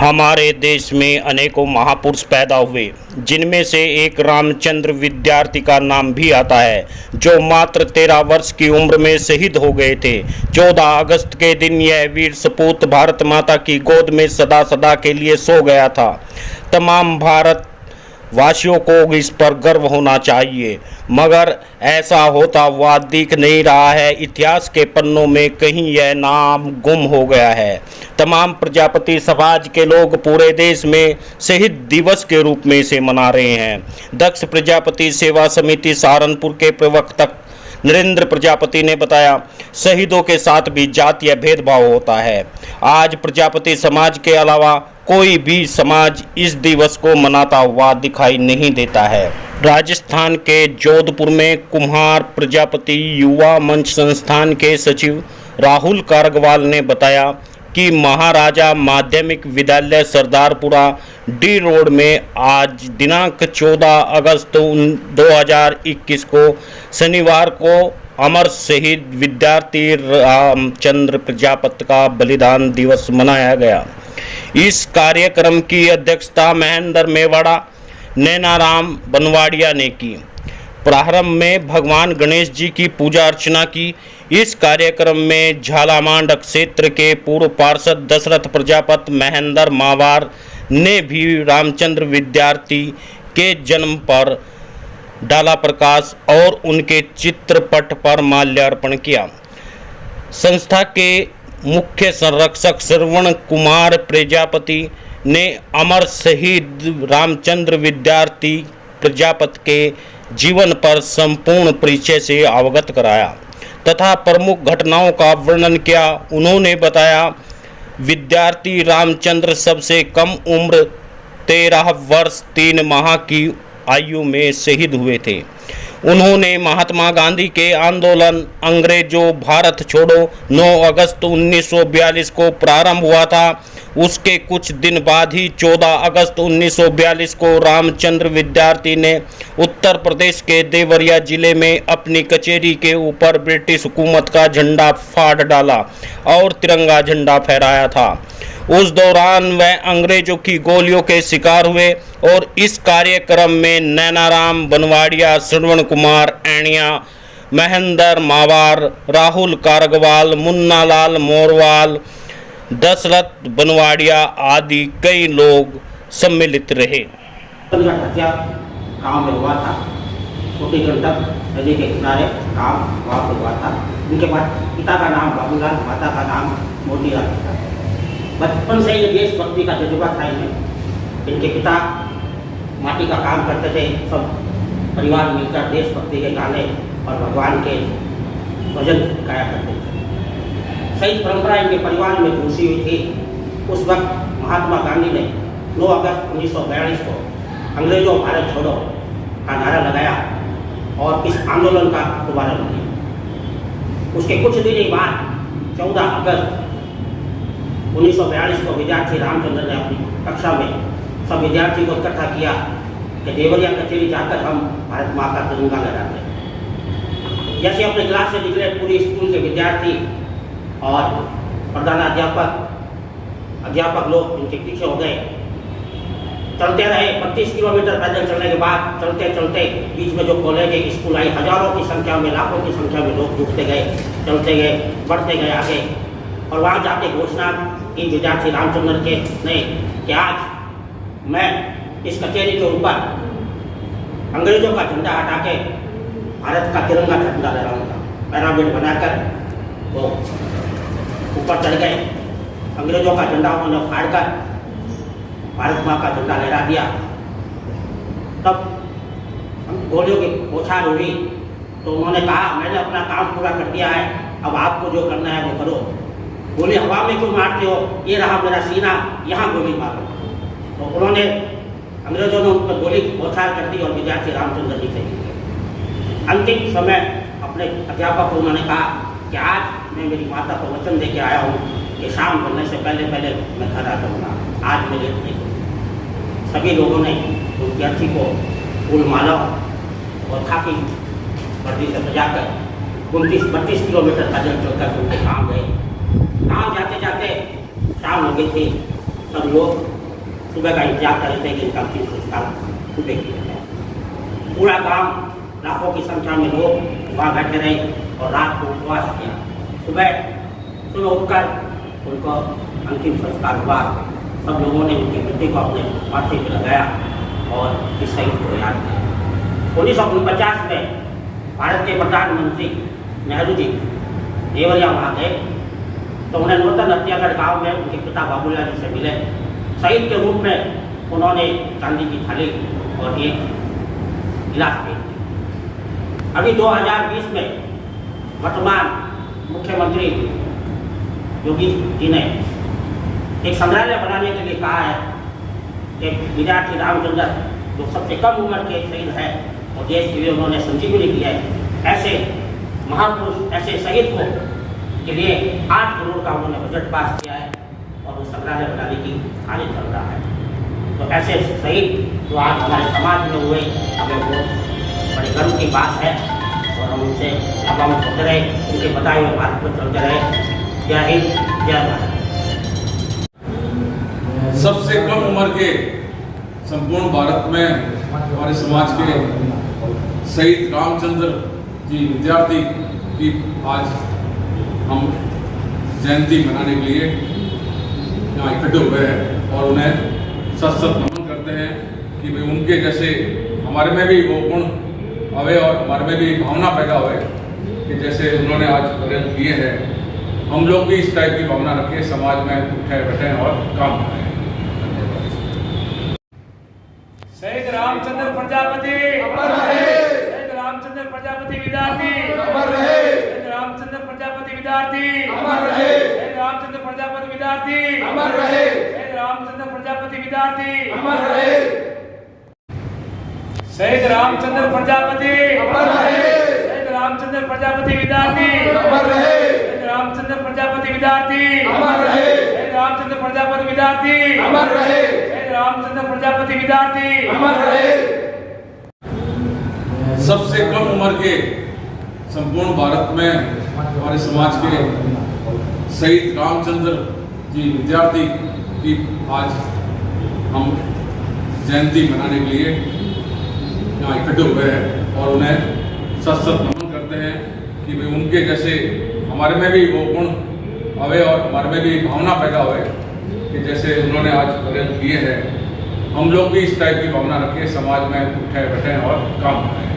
हमारे देश में अनेकों महापुरुष पैदा हुए, जिनमें से एक रामचंद्र विद्यार्थी का नाम भी आता है, जो मात्र 13 वर्ष की उम्र में शहीद हो गए थे। 14 अगस्त के दिन यह वीर सपूत भारत माता की गोद में सदा सदा के लिए सो गया था। तमाम भारत वासियों को इस पर गर्व होना चाहिए, मगर ऐसा होता हुआ दिख नहीं रहा है। इतिहास के पन्नों में कहीं यह नाम गुम हो गया है। तमाम प्रजापति समाज के लोग पूरे देश में शहीद दिवस के रूप में इसे मना रहे हैं। दक्ष प्रजापति सेवा समिति सहारनपुर के प्रवक्ता नरेंद्र प्रजापति ने बताया, शहीदों के साथ भी जातीय भेदभाव होता है। आज प्रजापति समाज के अलावा कोई भी समाज इस दिवस को मनाता हुआ दिखाई नहीं देता है। राजस्थान के जोधपुर में कुम्हार प्रजापति युवा मंच संस्थान के सचिव राहुल कारगवाल ने बताया कि महाराजा माध्यमिक विद्यालय सरदारपुरा डी रोड में आज दिनांक 14 अगस्त 2021 को शनिवार को अमर शहीद विद्यार्थी रामचंद्र प्रजापति का बलिदान दिवस मनाया गया। इस कार्यक्रम की अध्यक्षता महेंद्र मेवाड़ा नैनाराम बनवाड़िया ने की। प्रारंभ में भगवान गणेश जी की पूजा अर्चना की। इस कार्यक्रम में झालामांड क्षेत्र के पूर्व पार्षद दशरथ प्रजापति महेंद्र मावार ने भी रामचंद्र विद्यार्थी के जन्म पर डाला प्रकाश और उनके चित्रपट पर माल्यार्पण किया। संस्था के मुख्य संरक्षक श्रवण कुमार प्रजापति ने अमर शहीद रामचंद्र विद्यार्थी प्रजापति के जीवन पर संपूर्ण परिचय से अवगत कराया तथा प्रमुख घटनाओं का वर्णन किया। उन्होंने बताया, विद्यार्थी रामचंद्र सबसे कम उम्र 13 वर्ष 3 माह की आयु में शहीद हुए थे। उन्होंने महात्मा गांधी के आंदोलन अंग्रेजों भारत छोड़ो 9 अगस्त 1942 को प्रारंभ हुआ था। उसके कुछ दिन बाद ही 14 अगस्त 1942 को रामचंद्र विद्यार्थी ने उत्तर प्रदेश के देवरिया जिले में अपनी कचेरी के ऊपर ब्रिटिश हुकूमत का झंडा फाड़ डाला और तिरंगा झंडा फहराया था। उस दौरान वह अंग्रेजों की गोलियों के शिकार हुए और इस कार्यक्रम में नैनाराम बनवाड़िया, श्रवण कुमार ऐणिया, महेंद्र मावार, राहुल कारगवाल, मुन्नालाल मोरवाल, दशरथ बनवाड़िया आदि कई लोग सम्मिलित रहे। गांव में हुआ था। छोटी गंडक नदी के किनारे गांव वहाँ पर हुआ था। उनके बाद पिता का नाम बाबूलाल, माता का नाम मोतीलाल था। बचपन से ये देशभक्ति का जज्बा था इन्हें। इनके पिता माटी का काम करते थे। सब परिवार मिलकर देशभक्ति के गाने और भगवान के भजन गाया करते थे। सही परंपरा इनके परिवार में घुसी हुई थी। उस वक्त महात्मा गांधी ने 9 अगस्त 1942 को अंग्रेजों भारत छोड़ो का नारा लगाया और इस आंदोलन का शुभारंभ किया। उसके कुछ दिन बाद 14 अगस्त 1942 को विद्यार्थी रामचंद्र ने अपनी कक्षा में सब विद्यार्थी को इकट्ठा किया कि देवरिया कचेरी जाकर हम भारत माँ का तिरंगा लहराते हैं। जैसे अपने क्लास से निकले पूरी स्कूल के विद्यार्थी और अध्यापक लोग इनके पीछे हो गए। चलते रहे 25 किलोमीटर पैदल चलने के बाद चलते चलते बीच में जो कॉलेज स्कूल आई, हजारों की संख्या में, लाखों की संख्या में लोग जुटते गए, चलते गए, बढ़ते गए आगे। और वहाँ जाके घोषणा की विद्यार्थी रामचंद्र के ने कि आज मैं इस कचेरी के ऊपर अंग्रेजों का झंडा हटा के भारत का तिरंगा झंडा लहराऊंगा। पैरामिड बनाकर वो ऊपर चढ़ गए। अंग्रेजों का झंडा उन्होंने फाड़कर भारत माँ का झंडा लहरा दिया। तब गोलियों की बौछार हुई तो उन्होंने कहा, मैंने अपना काम पूरा कर दिया है, अब आपको जो करना है वो करो। गोली हवा में क्यों मारते हो, ये रहा मेरा सीना, यहाँ गोली मारो। तो उन्होंने अंग्रेजों ने उन पर गोली बौछार कर दी और विद्यार्थी रामचंद्र जी से अंतिम समय अपने अध्यापक को उन्होंने कहा कि आज मैं मेरी माता को वचन दे के आया हूँ कि शाम बनने से पहले पहले मैं घर आ जाऊँगा, आज मैं लेट नहीं करूँगा। सभी लोगों ने विद्यार्थी को फूल माला और खाकी वर्दी से सजाकर 29-32 किलोमीटर पैदल चलकर उनके गाँव गए। गाँव जाते जाते शाम हो गई थी। सब लोग सुबह का इंतजार कर रहे थे कि इनका अंतिम संस्कार सुबह किया जाए। पूरा गांव लाखों की संख्या में लोग वहाँ बैठे रहे और रात को उपवास किया। सुबह उठकर उनको अंतिम संस्कार हुआ। सब लोगों ने उनकी मृत्यु को अपने माथे पर लगाया और इस शहीद को याद किया। 1949 में भारत के प्रधानमंत्री नेहरू जी देवरिया वहाँ गए तो उन्हें नूतन हत्यागढ़ गांव में उनके पिता बाबूलाल जी से मिले। शहीद के रूप में उन्होंने चांदी की थाली और एक गिलास भेज दिया। अभी 2020 में वर्तमान मुख्यमंत्री योगी जी ने एक संग्रहालय बनाने के लिए कहा है कि विद्यार्थी रामचंद्र जो सबसे कम उम्र के शहीद है और देश के लिए उन्होंने संजीवनी की है, ऐसे महापुरुष ऐसे शहीद को के लिए 8 करोड़ का उन्होंने बजट पास किया है और वो संग्रहालय बनाने की कार्य चल रहा है। तो ऐसे शहीद जो आज हमारे समाज में हुए हमें बहुत बड़े गर्व की बात है और हम उनसे अब हम चलते रहे, उनके बताए हुए मार्ग पर चलते रहे। जय हिंद, जय भारत। सबसे कम उम्र के संपूर्ण भारत में हमारे समाज के शहीद रामचंद्र जी विद्यार्थी की आज हम जयंती मनाने के लिए यहाँ इकट्ठे हुए हैं और उन्हें सत सत नमन करते हैं कि भाई उनके जैसे हमारे में भी वो गुण आवे और हमारे में भी भावना पैदा हुए कि जैसे उन्होंने आज कार्य किए हैं, हम लोग भी इस टाइप की भावना रखें, समाज में उठे बैठे और काम करें। शहीद रामचंद्र प्रजापति अमर रहे। शहीद रामचंद्र प्रजापति विद्यार्थी अमर रहे। शहीद रामचंद्र प्रजापति विद्यार्थी अमर रहे। शहीद रामचंद्र प्रजापति विद्यार्थी अमर रहे। शहीद रामचंद्र प्रजापति विद्यार्थी अमर रहे। शहीद रामचंद्र प्रजापति अमर रहे। शहीद रामचंद्र प्रजापति विद्यार्थी अमर रहे। शहीद रामचंद्र प्रजापति विद्यार्थी अमर रहे। शहीद रामचंद्र प्रजापति विद्यार्थी अमर रहे। रामचंद्र प्रजापति विद्यार्थी अमर रहे। सबसे कम उम्र के संपूर्ण भारत में हमारे समाज के शहीद रामचंद्र जी विद्यार्थी की आज हम जयंती मनाने के लिए यहाँ इकट्ठे हुए हैं और उन्हें सत सत नमन करते हैं कि भाई उनके जैसे हमारे में भी वो गुण आवे और हमारे में भी भावना पैदा हुए कि जैसे उन्होंने आज कार्य किए हैं, हम लोग भी इस टाइप की भावना रखें, समाज में उठे बैठे और काम करें।